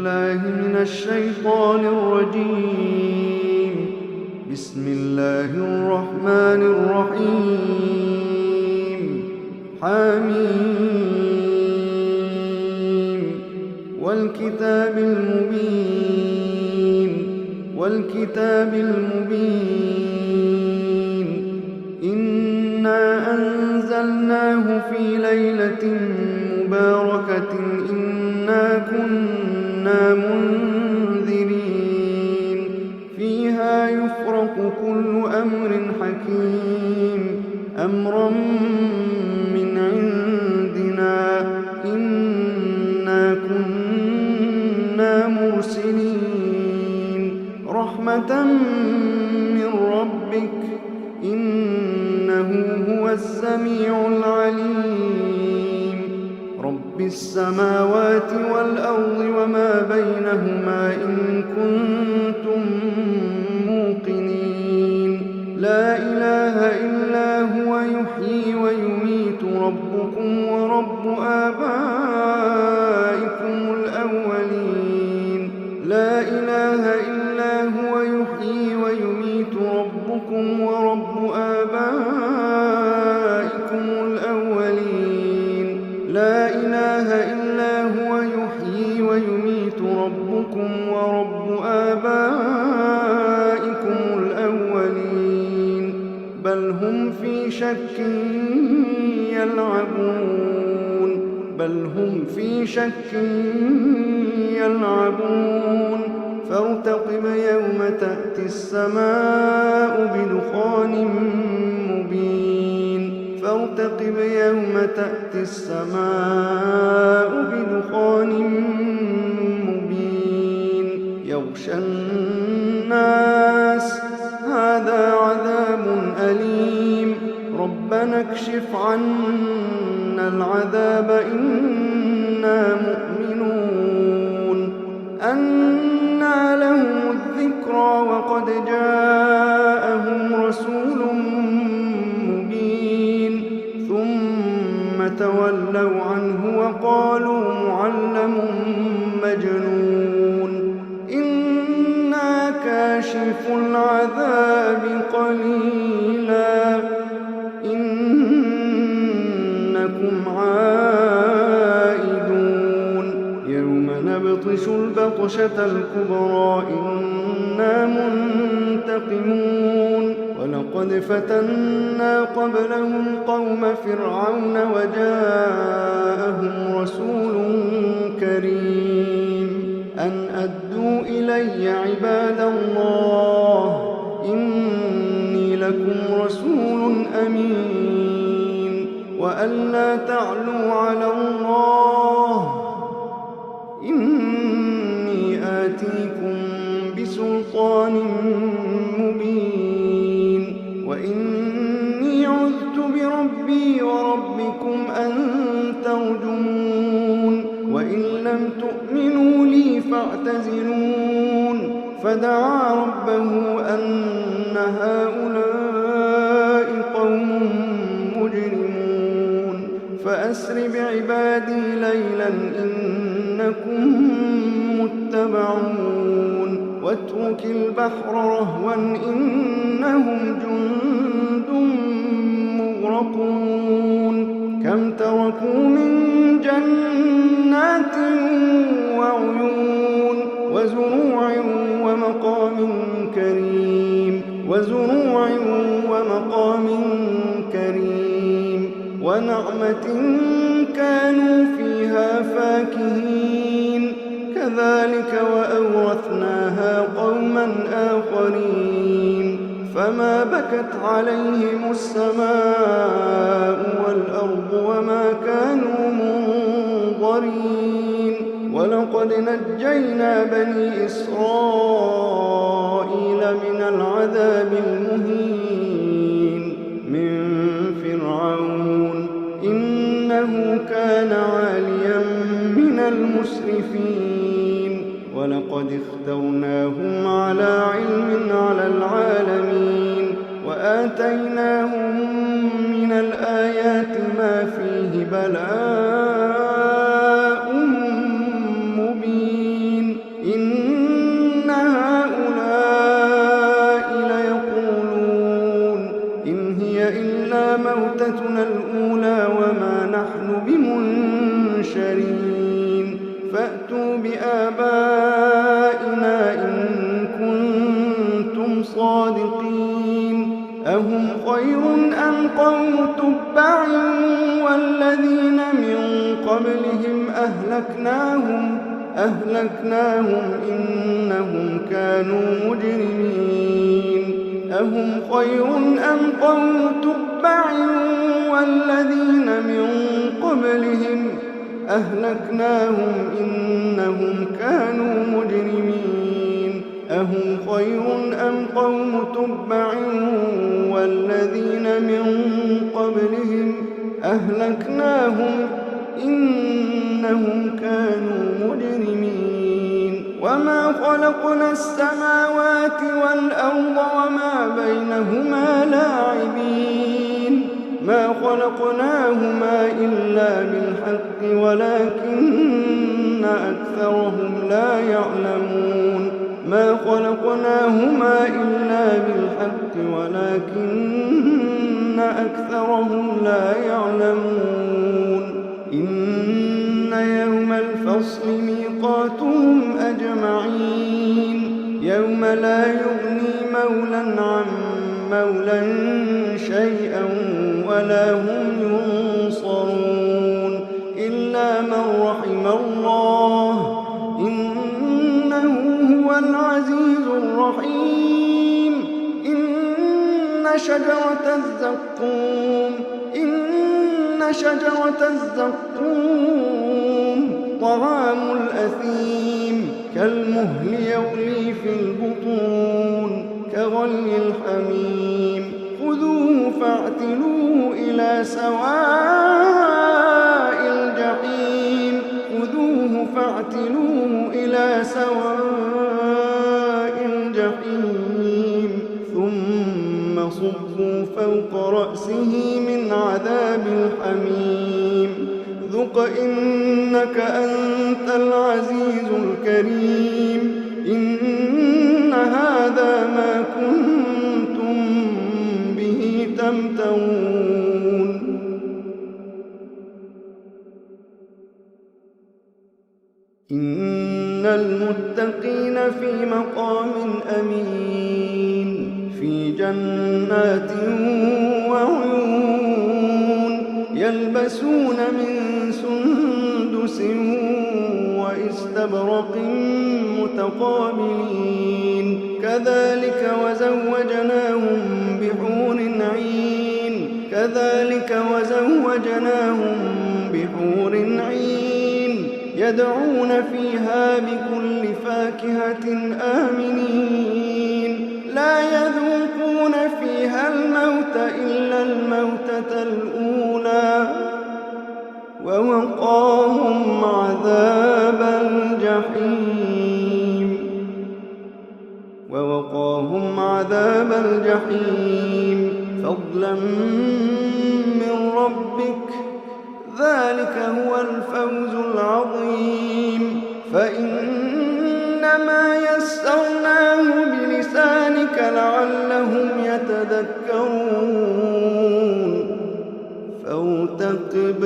بالله من الشيطان الرجيم. بسم الله الرحمن الرحيم. حميم والكتاب المبين إنا أنزلناه في ليلة مباركة إنا كنا منذرين فيها يفرق كل أمر حكيم أمرا من عندنا إنا كنا مرسلين رحمة من ربك إنه هو السميع العليم. رب السماوات والأرض وما بينهما إن كنتم موقنين لا إله إلا هو يحيي ويميت ربكم ورب آبائكم الأولين لا إله إلا هو يحيي ويميت ربكم ورب آبائكم الأولين لا إله إلا هو يحيي ويميت ربكم ورب آبائكم الأولين بل هم في شك يلعبون فارتقب يوم تأتي السماء بدخان مبين يغشى الناس هذا عذاب أليم ربنا اكشف عنا العذاب إنا مؤمنون أنى لهم الذكرى وقد جاءهم رسول مبين ثم تولوا عنه وقالوا معلم مجنون إنا كاشف العذاب قليلا إنكم عائدون يوم نبطش البطشة الكبرى إنا منتقمون ولقد فتنا قبلهم قوم فرعون وجاءهم رسول كريم أن أدوا إلي عباد الله إني لكم رسول أمين وأن لا تعلوا على الله إني آتيكم بسلطان مبين وإني عذت بربي وربكم أن ترجمون وإن لم تؤمنوا لي فاعتزلون فدعا ربه أن هؤلاء قوم مجرمون فأسر بعبادي ليلا إنكم متبعون واترك البحر رهوا إنهم جند مغرقون كم تركوا من جنات وعيون وزروع ومقام كريم ونعمة كانوا فيها فاكهين كذلك وأورثناها قوما آخرين فما بكت عليهم السماء والأرض وما كانوا منظرين ولقد نجينا بني إسرائيل من العذاب المهين من فرعون إنه كان عاليا من المسرفين ولقد اخترناهم على علم على العالمين وآتيناهم من الآيات ما فيه بلاء مبين آبائنا إن كنتم صادقين أهم خير أم قوم تبع والذين من قبلهم أهلكناهم إنهم كانوا مجرمين أهم خير أم قوم تبع والذين من قبلهم أهلكناهم إنهم كانوا مجرمين أهم خير أم قوم تبع والذين من قبلهم أهلكناهم إنهم كانوا مجرمين وما خلقنا السماوات والأرض وما بينهما لاعبين ما خلقناهما إلا بالحق ولكن أكثرهم لا يعلمون ما خلقناهما إلا بالحق ولكن أكثرهم لا يعلمون إن يوم الفصل ميقاتهم أجمعين يوم لا يغني مولا عن مولا شيئا ولا هم ينصرون إلا من رحم الله إنه هو العزيز الرحيم إن شجرة الزقوم طعام الأثيم كالمهل يغلي في البطون كغلي الحميم خذوه فاعتلوه إلى سواء الجحيم ثم صبوا فوق رأسه من عذاب الحميم ذق إنك أنت العزيز الكريم إن هذا ما كنتم به تمترون إن المتقين في مقام أمين في جنات وعيون يلبسون من سندس وإستبرق متقابلين كذلك وزوجناهم بحور عين يدعون فيها بكل فاكهة آمنين لا يذوقون فيها الموت إلا الموتة الأولى ووقاهم عذاب الجحيم فضلا من ربك ذلك هو الفوز العظيم فإنما يسرناه بلسانك لعلهم يتذكرون فارتقب